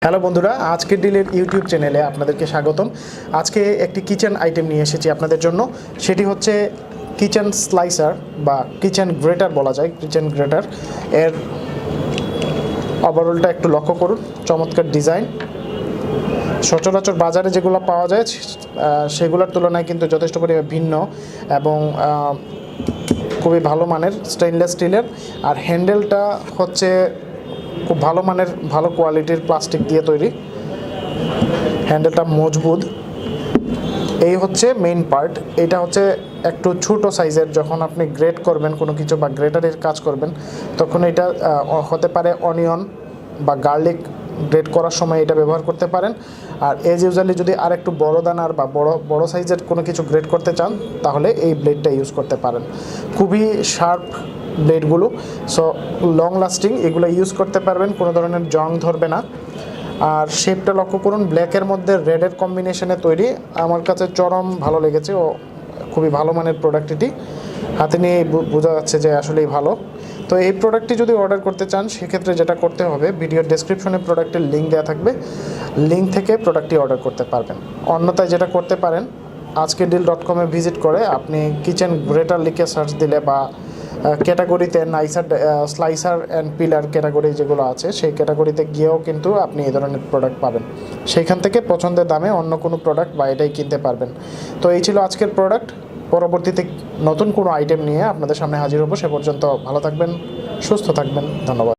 Hello বন্ধুরা, আজকের ডিলের YouTube চ্যানেলে আপনাদেরকে স্বাগতম। আজকে একটি কিচেন আইটেম নিয়ে এসেছি আপনাদের জন্য। সেটি হচ্ছে কিচেন স্লাইসার বা কিচেন গ্রেটার বলা যায়। কিচেন গ্রেটার এর ওভারঅলটা একটু লক্ষ্য করুন, চমৎকার ডিজাইন। সচরাচর বাজারে যেগুলো পাওয়া যায় সেগুলোর তুলনায় কিন্তু যথেষ্ট পরিমাণে ভিন্ন এবং খুবই ভালো মানের স্টেইনলেস স্টিলের। আর হ্যান্ডেলটা হচ্ছে খুব ভালো মানের, ভালো কোয়ালিটির প্লাস্টিক দিয়ে তৈরি। হ্যান্ডেলটা মজবুত। এই হচ্ছে মেইন পার্ট। এটা হচ্ছে একটু ছোটো সাইজের। যখন আপনি গ্রেট করবেন কোনো কিছু বা গ্রেটারের কাজ করবেন, তখন এটা হতে পারে অনিয়ন বা গার্লিক গ্রেট করার সময় এটা ব্যবহার করতে পারেন। আর এজ ইউজুয়ালি যদি আর একটু বড় দানার বা বড় সাইজের কোনো কিছু গ্রেট করতে চান, তাহলে এই ব্লেডটা ইউজ করতে পারেন। খুবই শার্প ব্লেডগুলো, সো লং লাস্টিং, এগুলো ইউজ করতে পারবেন, কোনো ধরনের জং ধরবে না। আর শেপটা লক্ষ্য করুন, ব্ল্যাকের মধ্যে রেডের কম্বিনেশনে তৈরি। আমার কাছে চরম ভালো লেগেছে ও খুবই ভালো মানের প্রোডাক্ট। এটি হাতে নিয়ে বোঝা যাচ্ছে যে আসলেই ভালো। তো এই প্রোডাক্টটি যদি অর্ডার করতে চান, সেক্ষেত্রে যেটা করতে হবে, ভিডিওর ডেসক্রিপশনে প্রোডাক্টের লিঙ্ক দেওয়া থাকবে, লিঙ্ক থেকে প্রোডাক্টটি অর্ডার করতে পারবেন। অন্যথায় যেটা করতে পারেন, ajkerdeal.com-এ ভিজিট করে আপনি কিচেন গ্রেটার লিখে সার্চ দিলে বা ক্যাটাগরিতে স্লাইসার অ্যান্ড পিলার ক্যাটাগরি যেগুলো আছে, সেই ক্যাটাগরিতে গিয়েও কিন্তু আপনি এই ধরনের প্রোডাক্ট পাবেন। সেইখান থেকে পছন্দের দামে অন্য কোনো প্রোডাক্ট বা এটাই কিনতে পারবেন। তো এই ছিল আজকের প্রোডাক্ট। পরবর্তীতে নতুন কোনো আইটেম নিয়ে আপনাদের সামনে হাজির হব। সে পর্যন্ত ভালো থাকবেন, সুস্থ থাকবেন। ধন্যবাদ।